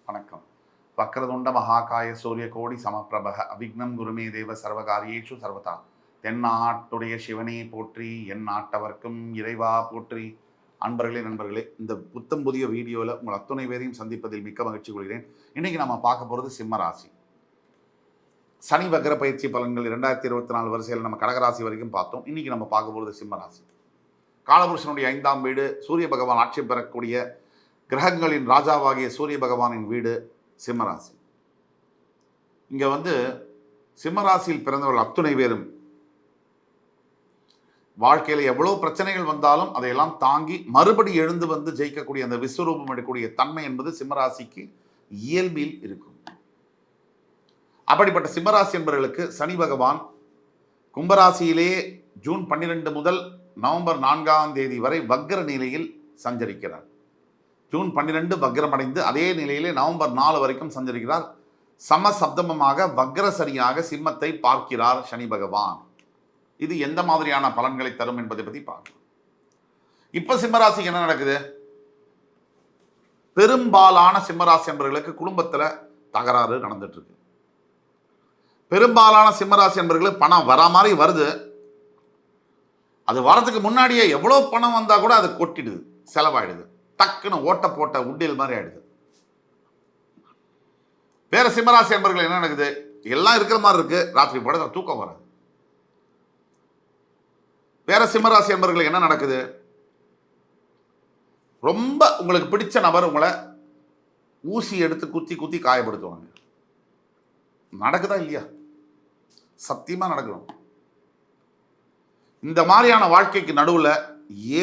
வணக்கம். வக்ரதுண்ட மகாகாய சூரிய கோடி சமப்பிரபக அவிக்னம் குருமே தேவ சர்வகாரியேஷு சர்வதா. தென்னாட்டுடைய சிவனே போற்றி, என் நாட்டவர்க்கும் இறைவா போற்றி. நண்பர்களே, இந்த புத்தம் புதிய வீடியோவில் உங்கள் அத்துணை பேரையும் சந்திப்பதில் மிக்க மகிழ்ச்சி கொள்கிறேன். இன்றைக்கி நம்ம பார்க்க போகிறது சிம்ம ராசி. சனி வக்ர பயிற்சி பலன்கள் 2024 வரிசையில் நம்ம கடகராசி வரைக்கும் பார்த்தோம். இன்றைக்கி நம்ம பார்க்க போகிறது சிம்ம ராசி. காலபுருஷனுடைய 5ஆம் வீடு, சூரிய பகவான் ஆட்சி பெறக்கூடிய கிரகங்களின் ராஜாவாகிய சூரிய பகவானின் வீடு சிம்மராசி. இங்கே சிம்மராசியில் பிறந்தவர்கள் அத்துணை பேரும் வாழ்க்கையில் எவ்வளோ பிரச்சனைகள் வந்தாலும் அதையெல்லாம் தாங்கி மறுபடி எழுந்து ஜெயிக்கக்கூடிய அந்த விஸ்வரூபம் எடுக்கக்கூடிய தன்மை என்பது சிம்மராசிக்கு இயல்பில் இருக்கும். அப்படிப்பட்ட சிம்மராசி என்பவர்களுக்கு சனி பகவான் கும்பராசியிலே ஜூன் 12 முதல் நவம்பர் 4ஆம் தேதி வரை வக்ர நிலையில் சஞ்சரிக்கிறார். ஜூன் 12 வக்ரமடைந்து அதே நிலையிலே நவம்பர் 4 வரைக்கும் சஞ்சரிக்கிறார். சமசப்தமமாக வக்ரசரியாக சிம்மத்தை பார்க்கிறார் சனி பகவான். இது எந்த மாதிரியான பலன்களை தரும் என்பதை பற்றி பார்க்கலாம். இப்ப சிம்மராசிக்கு என்ன நடக்குது? பெரும்பாலான சிம்மராசி என்பவர்களுக்கு குடும்பத்தில் தகராறு நடந்துட்டு இருக்கு. பெரும்பாலான சிம்மராசி என்பவர்களுக்கு பணம் வர மாதிரி வருது. அது வரதுக்கு முன்னாடியே எவ்வளோ பணம் வந்தால் கூட அது கொட்டிடுது, செலவாயிடுது. டக்குன்னு ஓட்ட போட்ட உண்டியல் மாதிரி ஆயிடுது. வேற சிம்மராசி என்பவர்கள் என்ன நடக்குது? எல்லாம் இருக்கிற மாதிரி இருக்கு, ராத்திரி போட தூக்கம் வராது. வேற சிம்மராசி என்பவர்கள் என்ன நடக்குது? ரொம்ப உங்களுக்கு பிடிச்ச நபர் உங்களை ஊசி எடுத்து குத்தி குத்தி காயப்படுத்துவாங்க. நடக்குதா இல்லையா? சத்தியமா நடக்கணும். இந்த மாதிரியான வாழ்க்கைக்கு நடுவில்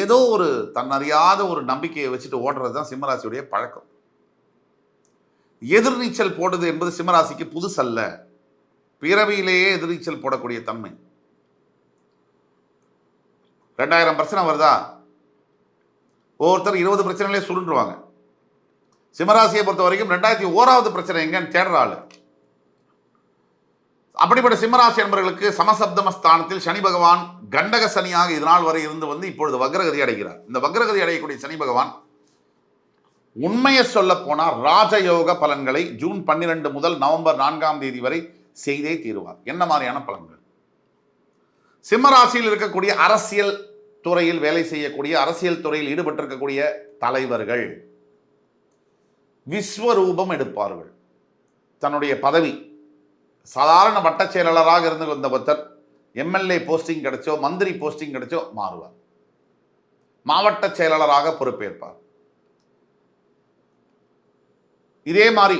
ஏதோ ஒரு தன்னறியாத ஒரு நம்பிக்கையை வச்சுட்டு ஓடுறது தான் சிம்மராசியுடைய பழக்கம். எதிர்நீச்சல் போடுறது என்பது சிம்மராசிக்கு புதுசல்ல. பிறவியிலேயே எதிர்நீச்சல் போடக்கூடிய தன்மை. 2000 பிரச்சனை வருதா, ஒவ்வொருத்தர் 20 பிரச்சனைகளே சுருண்டுருவாங்க. சிம்மராசியை பொறுத்த வரைக்கும் 2001வது பிரச்சனை எங்கன்னு தேடுற ஆளு. அப்படிப்பட்ட சிம்மராசி என்பவர்களுக்கு சமசப்தம ஸ்தானத்தில் சனி பகவான் கண்டக சனியாக இதனால் வரை இருந்து இப்பொழுது வக்ரகதி அடைகிறார். இந்த வக்ரகதி அடையக்கூடிய சனி பகவான் உண்மையை சொல்ல போனால் ராஜயோக பலன்களை ஜூன் 12 முதல் நவம்பர் 4ஆம் தேதி வரை செய்தே தீருவார். என்ன மாதிரியான பலன்கள்? சிம்மராசியில் இருக்கக்கூடிய அரசியல் துறையில் வேலை செய்யக்கூடிய, அரசியல் துறையில் ஈடுபட்டிருக்கக்கூடிய தலைவர்கள் விஸ்வரூபம் எடுப்பார்கள். தன்னுடைய பதவி சாதாரண வட்ட செயலாளராக இருந்து வந்த ஒருத்தர் எம்எல்ஏ போஸ்டிங் கிடைச்சோ, மந்திரி போஸ்டிங் கிடைச்சோ மாறுவார். மாவட்ட செயலாளராக பொறுப்பேற்பார். இதே மாதிரி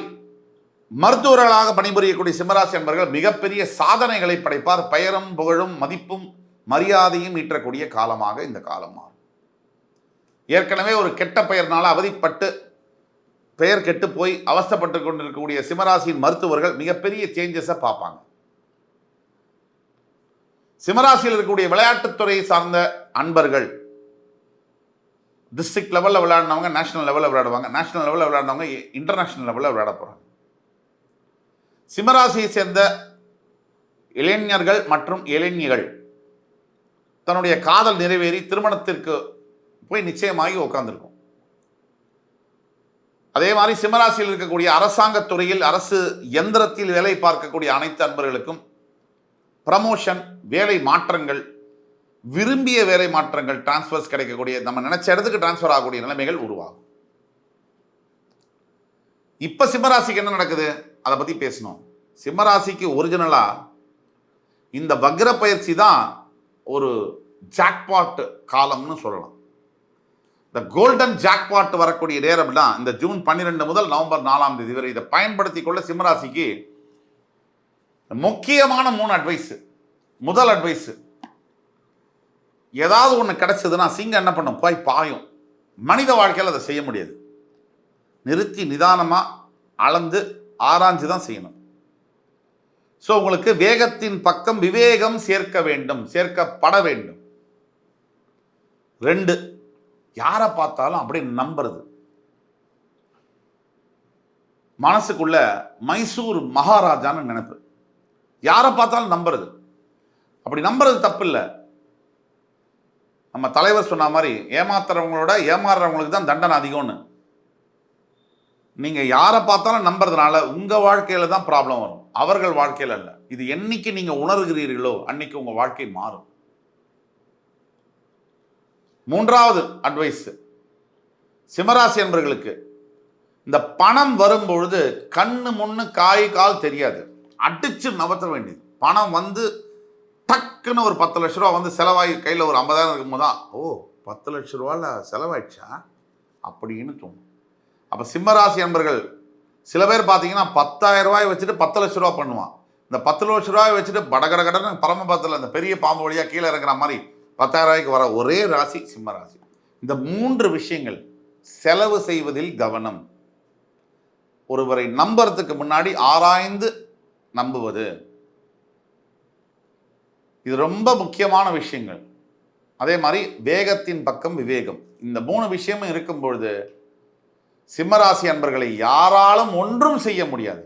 மருத்துவர்களாக பணிபுரியக்கூடிய சிம்மராசி என்பவர்கள் மிகப்பெரிய சாதனைகளை படைப்பார். பெயரும் புகழும் மதிப்பும் மரியாதையும் ஈற்றக்கூடிய காலமாக இந்த காலம் மாறும். ஏற்கனவே ஒரு கெட்ட பெயர்னால அவதிப்பட்டு பெயர் கெட்டு போய் அவஸ்தப்பட்டு கொண்டிருக்கக்கூடிய சிம்மராசியின் மருத்துவர்கள் மிகப்பெரிய சேஞ்சஸை பார்ப்பாங்க. சிம்மராசியில் இருக்கக்கூடிய விளையாட்டுத்துறையை சார்ந்த அன்பர்கள் டிஸ்ட்ரிக்ட் லெவலில் விளையாடினவங்க நேஷனல் லெவலில் விளையாடுவாங்க. நேஷனல் லெவலில் விளையாடினவங்க இன்டர்நேஷனல் லெவலில் விளையாட போகிறாங்க. சிம்மராசியை சேர்ந்த இளைஞர்கள் மற்றும் இளைஞர்கள் தன்னுடைய காதல் நிறைவேறி திருமணத்திற்கு போய் நிச்சயமாகி உட்கார்ந்துருக்கும். அதே மாதிரி சிம்மராசியில் இருக்கக்கூடிய அரசாங்கத் துறையில் அரசு எந்திரத்தில் வேலை பார்க்கக்கூடிய அனைத்து அன்பர்களுக்கும் ப்ரமோஷன், வேலை மாற்றங்கள், விரும்பிய வேலை மாற்றங்கள், டிரான்ஸ்ஃபர்ஸ் கிடைக்கக்கூடிய, நம்ம நினைச்ச இடத்துக்கு டிரான்ஸ்ஃபர் ஆகக்கூடிய நிலைமைகள் உருவாகும். இப்ப சிம்மராசிக்கு என்ன நடக்குது அதை பத்தி பேசணும். சிம்மராசிக்கு ஒரிஜினலா இந்த வக்ர பயிற்சி தான் ஒரு ஜாக்பாட் காலம்னு சொல்லலாம். இந்த கோல்டன் ஜாக்பாட் வரக்கூடிய நேரம் தான் இந்த ஜூன் 12 முதல் நவம்பர் 4ஆம் தேதி வரை. இதை பயன்படுத்தி கொள்ள சிம்மராசிக்கு முக்கியமான 3 அட்வைஸ். முதல் அட்வைஸ், ஏதாவது ஒன்று கிடைச்சதுன்னா சிங்கம் என்ன பண்ணும்? போய் பாயும். மனித வாழ்க்கையில் அதை செய்ய முடியாது. நிறுத்தி நிதானமாக அளந்து ஆராய்ஞ்சு தான் செய்யணும். ஸோ உங்களுக்கு வேகத்தின் பக்கம் விவேகம் சேர்க்கப்பட வேண்டும். 2, யாரை பார்த்தாலும் அப்படியே நம்புறது. மனசுக்குள்ள மைசூர் மகாராஜான்னு நினைப்பு. யாரை பார்த்தாலும் நம்புறது. அப்படி நம்புறது தப்பு இல்லை. நம்ம தலைவர் சொன்ன மாதிரி ஏமாத்துறவங்களோட ஏமாறுறவங்களுக்கு தான் தண்டனை அதிகம்னு. நீங்கள் யாரை பார்த்தாலும் நம்புறதுனால உங்கள் வாழ்க்கையில் தான் ப்ராப்ளம் வரும், அவர்கள் வாழ்க்கையில் அல்ல. இது என்னைக்கு நீங்கள் உணர்கிறீர்களோ அன்னைக்கு உங்கள் வாழ்க்கை மாறும். மூன்றாவது அட்வைஸ் சிம்மராசி என்பவர்களுக்கு, இந்த பணம் வரும்பொழுது கண்ணு முன்னு காய் கால் தெரியாது, அடிச்சு நவத்த வேண்டியது. பணம் வந்து டக்குன்னு ஒரு 10 லட்ச ரூபா வந்து செலவாகி கையில் ஒரு 50,000 இருக்கும்போது தான், ஓ 10 லட்ச ரூபாவில் செலவாயிடுச்சா அப்படின்னு தோணும். அப்போ சிம்மராசி என்பர்கள் சில பேர் பார்த்தீங்கன்னா 10,000 ரூபாய் வச்சுட்டு 10 லட்ச ரூபா பண்ணுவான். இந்த 10 லட்ச ரூபாய் வச்சுட்டு படகட கடன்னு பரமபதத்தில் அந்த பெரிய பாம்பு வழியாக கீழே இறங்குற மாதிரி 10,000 ரூபாய்க்கு வர ஒரே ராசி சிம்மராசி. இந்த 3 விஷயங்கள், செலவு செய்வதில் கவனம், ஒருவரை நம்புறதுக்கு முன்னாடி ஆராய்ந்து நம்புவது, இது ரொம்ப முக்கியமான விஷயங்கள். அதே மாதிரி வேகத்தின் பக்கம் விவேகம், இந்த 3 விஷயமும் இருக்கும் பொழுது சிம்மராசி அன்பர்களை யாராலும் ஒன்றும் செய்ய முடியாது.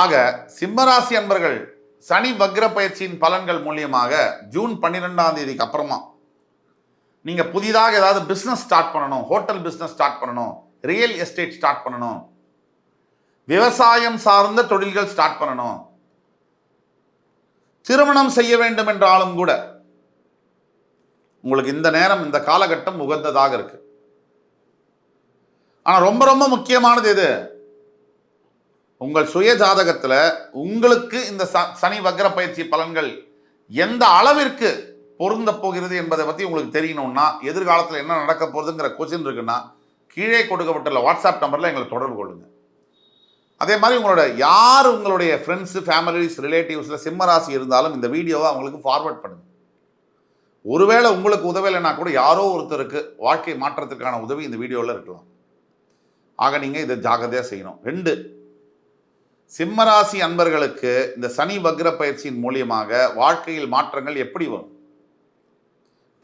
ஆக சிம்மராசி அன்பர்கள் சனி வக்ர பயிற்சியின் பலன்கள் மூலியமாக ஜூன் 12ஆம் தேதிக்கு அப்புறமா நீங்க புதிதாக ஏதாவது பிசினஸ் ஸ்டார்ட் பண்ணணும், ஹோட்டல் பிசினஸ் ஸ்டார்ட் பண்ணணும், ரியல் எஸ்டேட் ஸ்டார்ட் பண்ணணும், விவசாயம் சார்ந்த தொழில்கள் ஸ்டார்ட் பண்ணணும், திருமணம் செய்ய வேண்டும் என்றாலும் கூட உங்களுக்கு இந்த நேரம், இந்த காலகட்டம் உகந்ததாக இருக்கு. ஆனால் ரொம்ப ரொம்ப முக்கியமானது எது? உங்கள் சுய ஜாதகத்தில் உங்களுக்கு இந்த சனி வக்ர பயிற்சி பலன்கள் எந்த அளவிற்கு பொருந்த போகிறது என்பதை பற்றி உங்களுக்கு தெரியணும்னா, எதிர்காலத்தில் என்ன நடக்க போகுதுங்கிற கொஸ்டின் இருக்குன்னா, கீழே கொடுக்கப்பட்டுள்ள வாட்ஸ்அப் நம்பரில் எங்களை தொடர்பு கொள்ளுங்க. அதே மாதிரி உங்களுடைய ஃப்ரெண்ட்ஸு, ஃபேமிலிஸ், ரிலேட்டிவ்ஸில் சிம்மராசி இருந்தாலும் இந்த வீடியோவை அவங்களுக்கு ஃபார்வர்ட் பண்ணுங்க. ஒருவேளை உங்களுக்கு உதவலைன்னா கூட யாரோ ஒருத்தருக்கு வாழ்க்கை மாற்றத்துக்கான உதவி இந்த வீடியோவில் இருக்கலாம். ஆக நீங்கள் இதை ஜாகிரதையாக செய்யணும். 2, சிம்மராசி அன்பர்களுக்கு இந்த சனி வக்ர பயிற்சியின் மூலியமாக வாழ்க்கையில் மாற்றங்கள் எப்படி வரும்?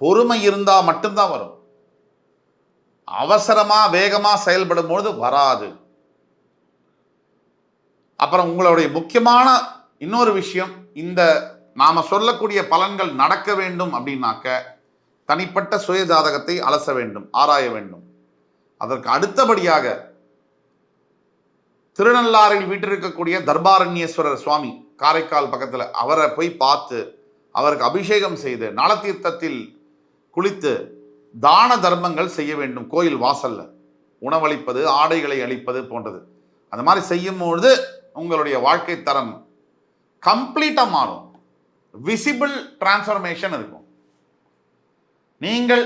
பொறுமை இருந்தால் மட்டும்தான் வரும். அவசரமாக வேகமாக செயல்படும் பொழுது வராது. அப்புறம் உங்களுடைய முக்கியமான இன்னொரு விஷயம், இந்த நாம சொல்லக்கூடிய பலன்கள் நடக்க வேண்டும் அப்படின்னாக்க தனிப்பட்ட சுய ஜாதகத்தை அலச வேண்டும், ஆராய வேண்டும். அதற்கு அடுத்தபடியாக திருநள்ளாறில் வீட்டிருக்கக்கூடிய தர்பாரண்யேஸ்வரர் சுவாமி, காரைக்கால் பக்கத்தில், அவரை போய் பார்த்து அவருக்கு அபிஷேகம் செய்து நலத்தீர்த்தத்தில் குளித்து தான தர்மங்கள் செய்ய வேண்டும். கோயில் வாசல்ல உணவளிப்பது, ஆடைகளை அளிப்பது போன்றது. அந்த மாதிரி செய்யும் பொழுது உங்களுடைய வாழ்க்கை தரம் கம்ப்ளீட்டாக மாறும். விசிபிள் டிரான்ஸ்ஃபர்மேஷன் இருக்கும். நீங்கள்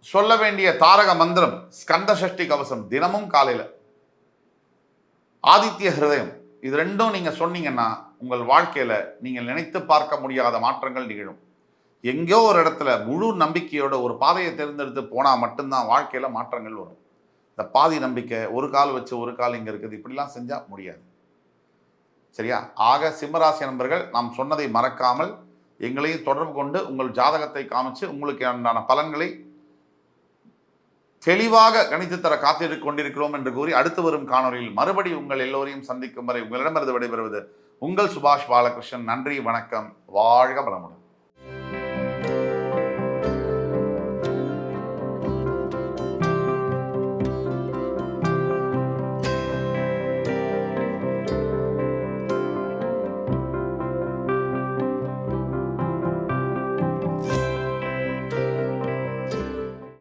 சொல்ல வேண்டிய தாரக மந்திரம் ஸ்கந்த சஷ்டி கவசம், தினமும் காலையில் ஆதித்ய ஹிருதயம், இது 2 நீங்க சொன்னீங்கன்னா உங்கள் வாழ்க்கையில நீங்கள் நினைத்து பார்க்க முடியாத மாற்றங்கள் நிகழும். எங்கேயோ ஒரு இடத்துல முழு நம்பிக்கையோட ஒரு பாதையை தேர்ந்தெடுத்து போனா மட்டும்தான் வாழ்க்கையில மாற்றங்கள் வரும். இந்த பாதி நம்பிக்கை, ஒரு கால் வச்சு ஒரு கால் இங்க இருக்குது, இப்படிலாம் செஞ்சா முடியாது. சரியா? ஆக சிம்மராசி நண்பர்கள், நாம் சொன்னதை மறக்காமல் எங்களையும் தொடர்பு கொண்டு உங்கள் ஜாதகத்தை காமிச்சு உங்களுக்கு உண்டான பலன்களை தெளிவாக கணித்து தர காத்திருக் கொண்டிருக்கிறோம் என்று கூறி, அடுத்து வரும் காணொலியில் மறுபடி உங்கள் எல்லோரையும் சந்திக்கும் வரை உங்களிடமிருந்து விடைபெறுவது உங்கள் சுபாஷ் பாலகிருஷ்ணன். நன்றி, வணக்கம், வாழ்க வளமுடன்.